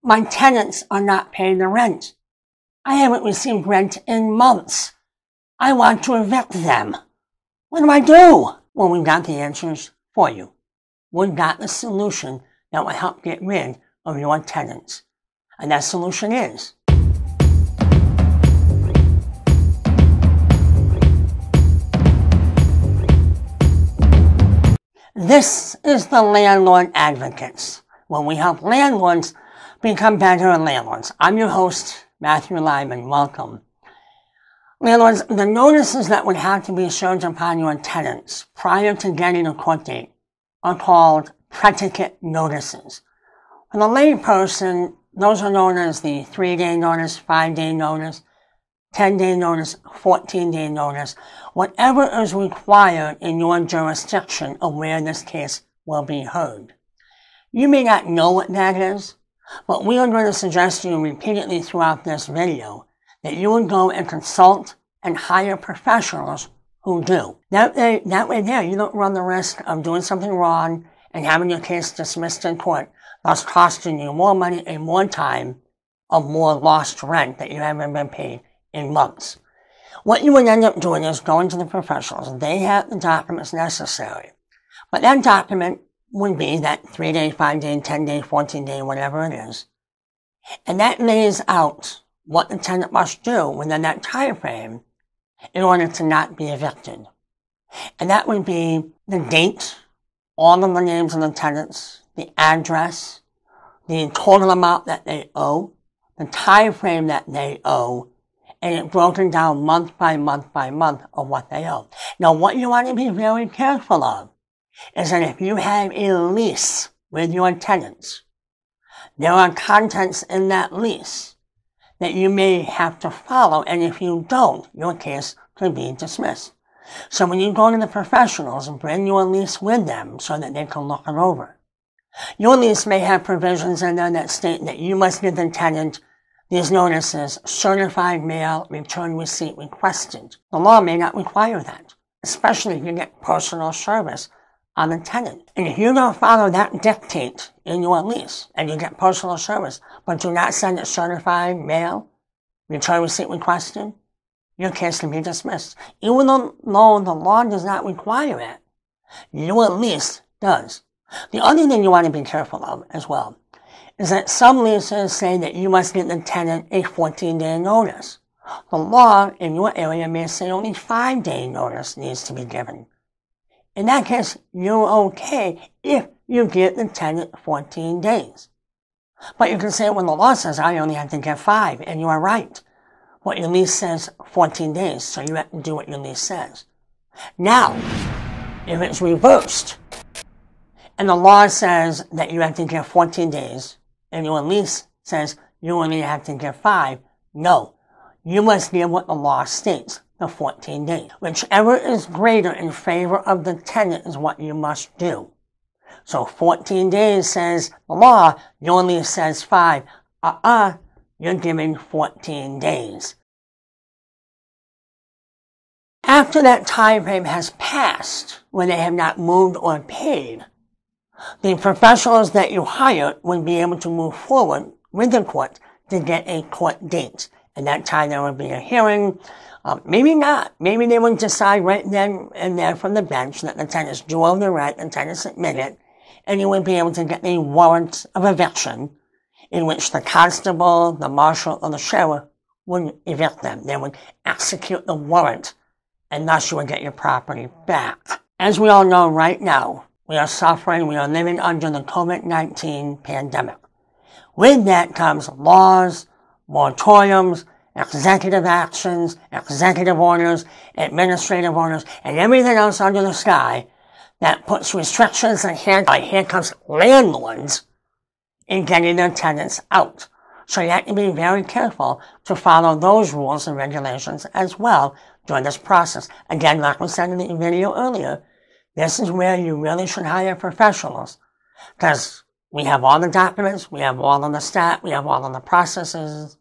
My tenants are not paying the rent. I haven't received rent in months. I want to evict them. What do I do? Well, we've got the answers for you. We've got the solution that will help get rid of your tenants. And that solution is this is the Landlord Advocates, where we help landlords become better landlords. I'm your host, Matthew Lyman. Welcome. Landlords, the notices that would have to be served upon your tenants prior to getting a court date are called predicate notices. For the layperson, those are known as the 3-day notice, 5-day notice, 10-day notice, 14-day notice, whatever is required in your jurisdiction of where this case will be heard. You may not know what that is, but we are going to suggest to you repeatedly throughout this video that you would go and consult and hire professionals who do. That way there, you don't run the risk of doing something wrong and having your case dismissed in court, thus costing you more money and more time of more lost rent that you haven't been paid in months. What you would end up doing is going to the professionals. They have the documents necessary. But that document would be that 3-day, 5-day, 10-day, 14-day, whatever it is. And that lays out what the tenant must do within that time frame in order to not be evicted. And that would be the date, all of the names of the tenants, the address, the total amount that they owe, the time frame that they owe, and it broken down month by month by month of what they owe. Now, what you want to be very careful of is that if you have a lease with your tenants, there are contents in that lease that you may have to follow, and if you don't, your case could be dismissed. So when you go to the professionals, bring your lease with them so that they can look it over. Your lease may have provisions in there that state that you must give the tenant these notices, certified mail, return receipt requested. The law may not require that, especially if you get personal service on the tenant. And if you don't follow that dictate in your lease and you get personal service, but do not send it certified mail, return receipt requested, your case can be dismissed. Even though the law does not require it, your lease does. The other thing you want to be careful of as well is that some leases say that you must give the tenant a 14-day notice. The law in your area may say only 5-day notice needs to be given. In that case, you're okay if you give the tenant 14 days. But you can say, well, the law says I only have to give 5, and you are right. What your lease says, 14 days, so you have to do what your lease says. Now, if it's reversed, and the law says that you have to give 14 days, and your lease says you only have to give 5, no. You must give what the law states, the 14 days. Whichever is greater in favor of the tenant is what you must do. So 14 days says the law, your lease says 5. You're giving 14 days. After that time frame has passed, when they have not moved or paid, the professionals that you hired would be able to move forward with the court to get a court date. At that time, there would be a hearing. Maybe not. Maybe they would decide right then and there from the bench that the tenants do owe the rent, the tenants admit it, and you would be able to get a warrant of eviction in which the constable, the marshal, or the sheriff would evict them. They would execute the warrant, and thus you would get your property back. As we all know right now, we are suffering, we are living under the COVID-19 pandemic. With that comes laws, moratoriums, executive actions, executive orders, administrative orders, and everything else under the sky that puts restrictions and handcuffs landlords in getting their tenants out. So you have to be very careful to follow those rules and regulations as well during this process. Again, like we said in the video earlier, this is where you really should hire professionals, because we have all the documents, we have all of the stat, we have all of the processes,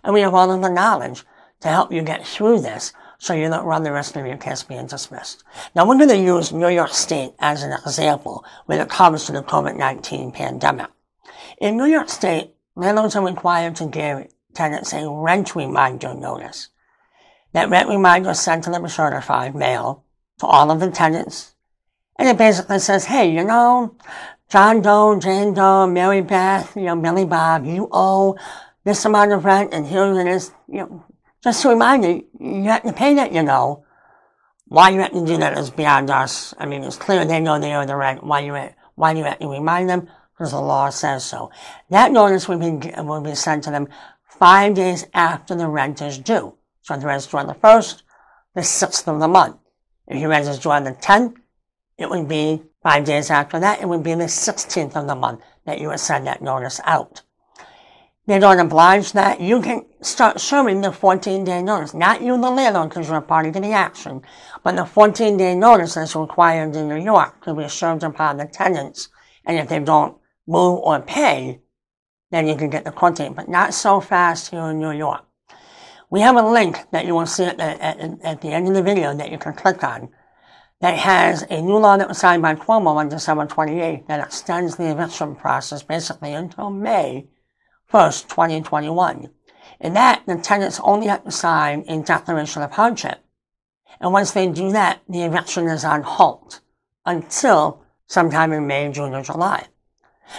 and we have all of the knowledge to help you get through this so you don't run the risk of your case being dismissed. Now, we're going to use New York State as an example when it comes to the COVID-19 pandemic. In New York State, landlords are required to give tenants a rent reminder notice. That rent reminder is sent to them certified mail to all of the tenants. And it basically says, hey, John Doe, Jane Doe, Mary Beth, Billy Bob, you owe this amount of rent, and here it is. Just to remind you have to pay that, Why you have to do that is beyond us. I mean, it's clear they know they owe the rent. Why do you have to remind them? Because the law says so. That notice will be sent to them 5 days after the rent is due. So if the rent is due on the 1st, the 6th of the month. If your rent is due on the 10th, it would be 5 days after that. It would be the 16th of the month that you would send that notice out. They don't oblige that. You can start serving the 14-day notice. Not you, the landlord, because you're a party to the action, but the 14-day notice that's required in New York to be served upon the tenants. And if they don't move or pay, then you can get the court date, but not so fast here in New York. We have a link that you will see at the end of the video that you can click on that has a new law that was signed by Cuomo on December 28th that extends the eviction process basically until May 1st, 2021. In that, the tenants only have to sign a declaration of hardship. And once they do that, the eviction is on halt until sometime in May, June, or July.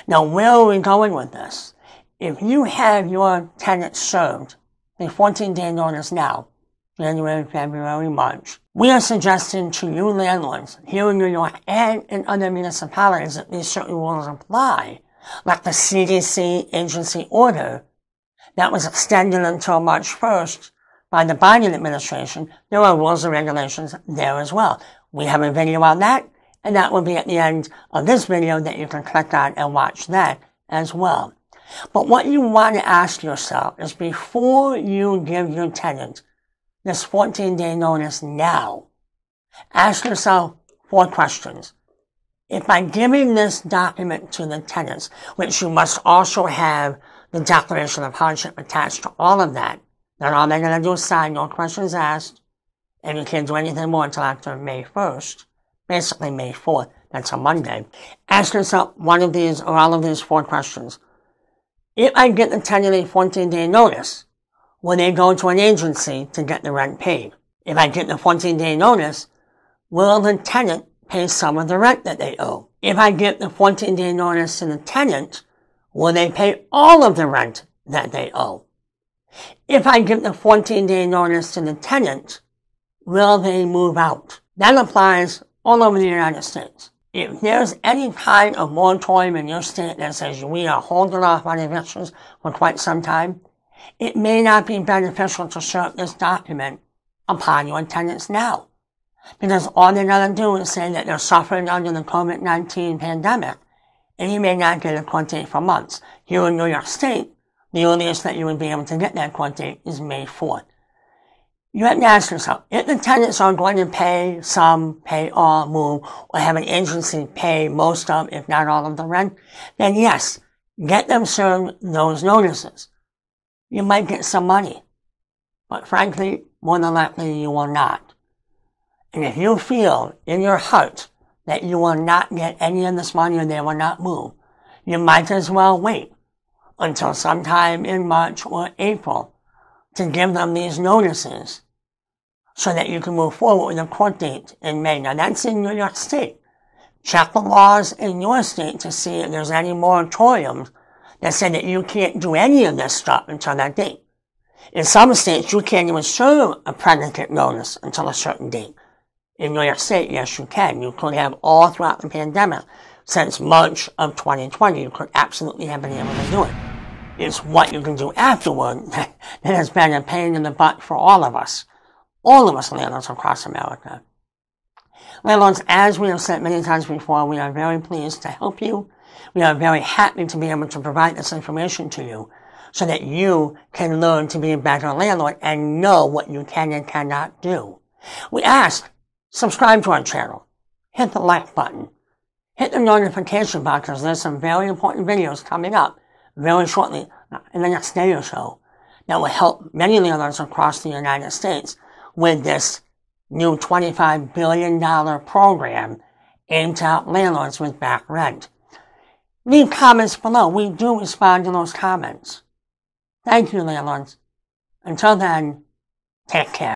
Now, where are we going with this? If you have your tenants served the 14-day notice now, January, February, March, we are suggesting to you landlords here in New York and in other municipalities that these certain rules apply, like the CDC agency order that was extended until March 1st by the Biden administration. There are rules and regulations there as well. We have a video on that, and that will be at the end of this video that you can click on and watch that as well. But what you want to ask yourself is before you give your tenant this 14-day notice now, ask yourself 4 questions. If by giving this document to the tenants, which you must also have the declaration of hardship attached to all of that, then all they're going to do is sign, no questions asked, and you can't do anything more until after May 1st, basically May 4th, that's a Monday. Ask yourself one of these or all of these 4 questions. If I get the tenant a 14-day notice, will they go to an agency to get the rent paid? If I get the 14-day notice, will the tenant pay some of the rent that they owe? If I get the 14-day notice to the tenant, will they pay all of the rent that they owe? If I give the 14-day notice to the tenant, will they move out? That applies all over the United States. If there's any kind of moratorium in your state that says we are holding off on evictions for quite some time, it may not be beneficial to serve this document upon your tenants now. Because all they're going to do is say that they're suffering under the COVID-19 pandemic, and you may not get a court date for months. Here in New York State, the earliest that you would be able to get that court date is May 4th. You have to ask yourself, if the tenants are going to pay some, pay all, move, or have an agency pay most of, if not all of the rent, then yes, get them served those notices. You might get some money, but frankly, more than likely you will not. And if you feel in your heart that you will not get any of this money or they will not move, you might as well wait until sometime in March or April to give them these notices so that you can move forward with a court date in May. Now that's in New York State. Check the laws in your state to see if there's any moratoriums that say that you can't do any of this stuff until that date. In some states, you can't even serve a predicate notice until a certain date. In New York State, yes, you can. You could have all throughout the pandemic since March of 2020. You could absolutely have been able to do it. It's what you can do afterward that has been a pain in the butt for all of us landlords across America. Landlords, as we have said many times before, we are very pleased to help you. We are very happy to be able to provide this information to you so that you can learn to be a better landlord and know what you can and cannot do. We ask, subscribe to our channel, hit the like button, hit the notification bell because there's some very important videos coming up very shortly in the next day or so that will help many landlords across the United States with this new $25 billion program aimed to help landlords with back rent. leave comments below. We do respond to those comments. Thank you, landlords. Until then, take care.